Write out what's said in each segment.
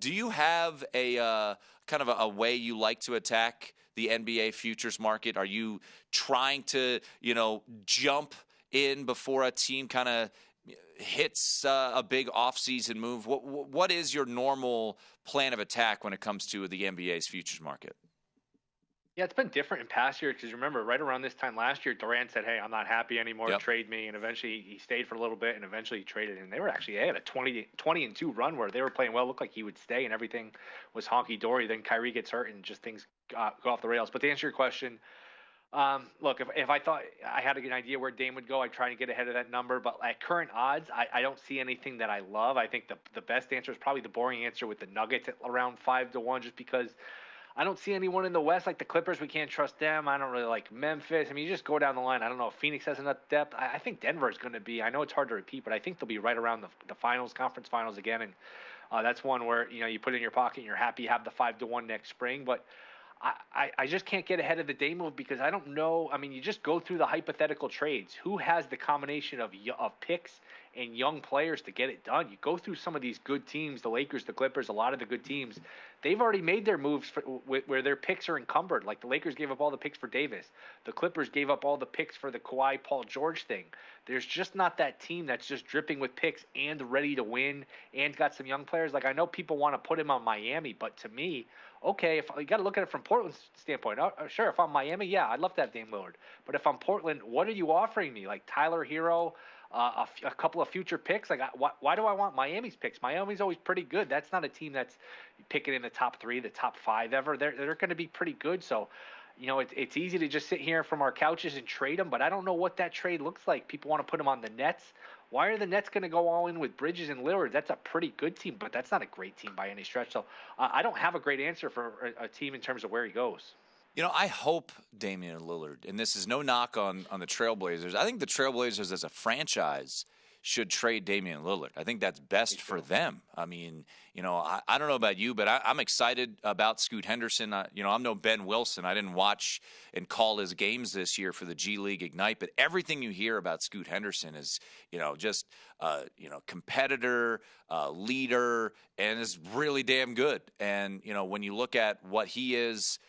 Do you have a kind of a way you like to attack the NBA futures market? Are you trying to, jump in before a team kind of hits a big offseason move? What is your normal plan of attack when it comes to the NBA's futures market? Yeah, it's been different in past years because remember, right around this time last year, Durant said, "Hey, I'm not happy anymore. Yep. Trade me." And eventually, he stayed for a little bit, and eventually he traded. And they had a 20-2 run where they were playing well. Looked like he would stay, and everything was honky dory. Then Kyrie gets hurt, and just things go off the rails. But to answer your question, look, if I thought I had an idea where Dame would go, I'd try to get ahead of that number. But at current odds, I don't see anything that I love. I think the best answer is probably the boring answer with the Nuggets at around 5-1, just because I don't see anyone in the West like the Clippers. We can't trust them. I don't really like Memphis. I mean, you just go down the line. I don't know if Phoenix has enough depth. I think Denver is going to be. I know it's hard to repeat, but I think they'll be right around the finals, conference finals again. And that's one where you put it in your pocket and you're happy you have the 5-1 next spring. But I just can't get ahead of the Dame move because I don't know. I mean, you just go through the hypothetical trades. Who has the combination of picks and young players to get it done? You go through some of these good teams, the Lakers, the Clippers, a lot of the good teams. They've already made their moves where their picks are encumbered. Like the Lakers gave up all the picks for Davis. The Clippers gave up all the picks for the Kawhi Paul George thing. There's just not that team that's just dripping with picks and ready to win and got some young players. Like I know people want to put him on Miami, but to me, okay, if you got to look at it from Portland's standpoint. Sure, if I'm Miami, yeah, I'd love to have Dame Lillard. But if I'm Portland, what are you offering me? Like Tyler Hero, a couple of future picks? Like, why do I want Miami's picks? Miami's always pretty good. That's not a team that's picking in the top 3, the top 5 ever. They're going to be pretty good. So, it's easy to just sit here from our couches and trade them, but I don't know what that trade looks like. People want to put them on the Nets. Why are the Nets going to go all in with Bridges and Lillard? That's a pretty good team, but that's not a great team by any stretch. So I don't have a great answer for a team in terms of where he goes. I hope Damian Lillard, and this is no knock on the Trailblazers. I think the Trailblazers as a franchise should trade Damian Lillard. I think that's best for them. I mean, I don't know about you, but I'm excited about Scoot Henderson. I'm no Ben Wilson. I didn't watch and call his games this year for the G League Ignite, but everything you hear about Scoot Henderson is, just, competitor, leader, and is really damn good. And, when you look at what he is,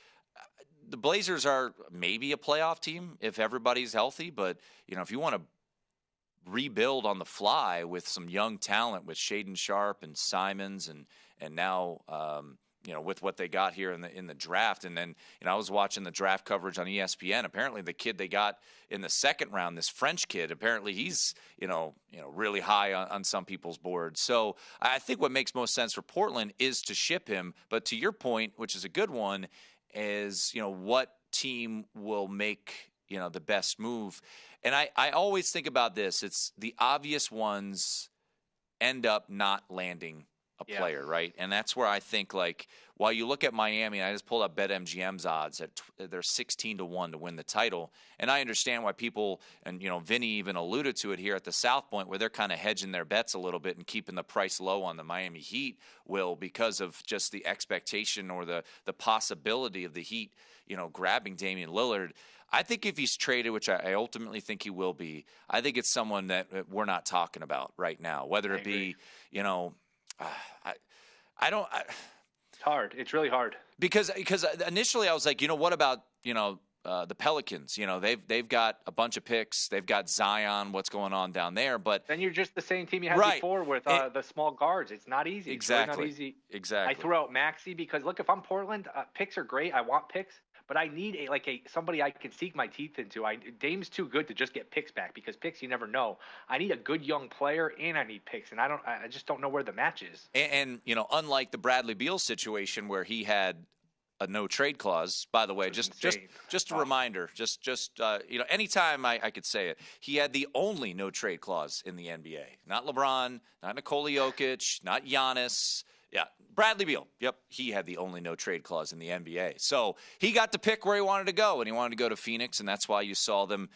the Blazers are maybe a playoff team if everybody's healthy, but, if you want to rebuild on the fly with some young talent with Shaedon Sharpe and Simons and now with what they got here in the draft. And then I was watching the draft coverage on ESPN. Apparently the kid they got in the second round, this French kid, apparently he's really high on some people's boards. So I think what makes most sense for Portland is to ship him. But to your point, which is a good one, is what team will make the best move. And I always think about this. It's the obvious ones end up not landing a player, right? And that's where I think, like, while you look at Miami, I just pulled up BetMGM's odds at they're 16-1 to win the title. And I understand why people, and Vinny even alluded to it here at the South Point, where they're kind of hedging their bets a little bit and keeping the price low on the Miami Heat, because of just the expectation or the possibility of the Heat, grabbing Damian Lillard. I think if he's traded, which I ultimately think he will be, I think it's someone that we're not talking about right now. Whether it be, I don't. It's hard. It's really hard because initially I was like, what about the Pelicans? They've got a bunch of picks. They've got Zion. What's going on down there? But then you're just the same team you had before with the small guards. It's not easy. Exactly. It's really not easy. Exactly. I threw out Maxey because look, if I'm Portland, picks are great. I want picks. But I need somebody I can sink my teeth into. Dame's too good to just get picks back because picks you never know. I need a good young player and I need picks, and I just don't know where the match is. And unlike the Bradley Beal situation where he had a no trade clause, by the way, just a reminder, anytime I could say it, he had the only no trade clause in the NBA. Not LeBron, not Nikola Jokic, not Giannis. Yeah, Bradley Beal. Yep, he had the only no-trade clause in the NBA. So he got to pick where he wanted to go, and he wanted to go to Phoenix, and that's why you saw them,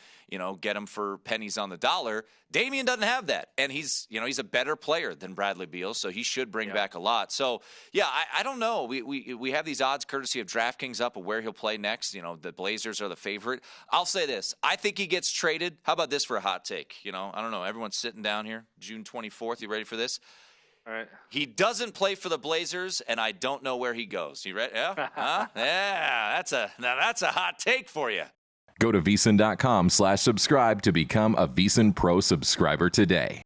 get him for pennies on the dollar. Damian doesn't have that, and he's a better player than Bradley Beal, so he should bring back a lot. So, yeah, I don't know. We have these odds courtesy of DraftKings up of where he'll play next. The Blazers are the favorite. I'll say this. I think he gets traded. How about this for a hot take? I don't know. Everyone's sitting down here, June 24th. You ready for this? All right. He doesn't play for the Blazers, and I don't know where he goes. You ready? Yeah, huh? Yeah. That's a hot take for you. Go to VSiN.com/subscribe to become a VSiN Pro subscriber today.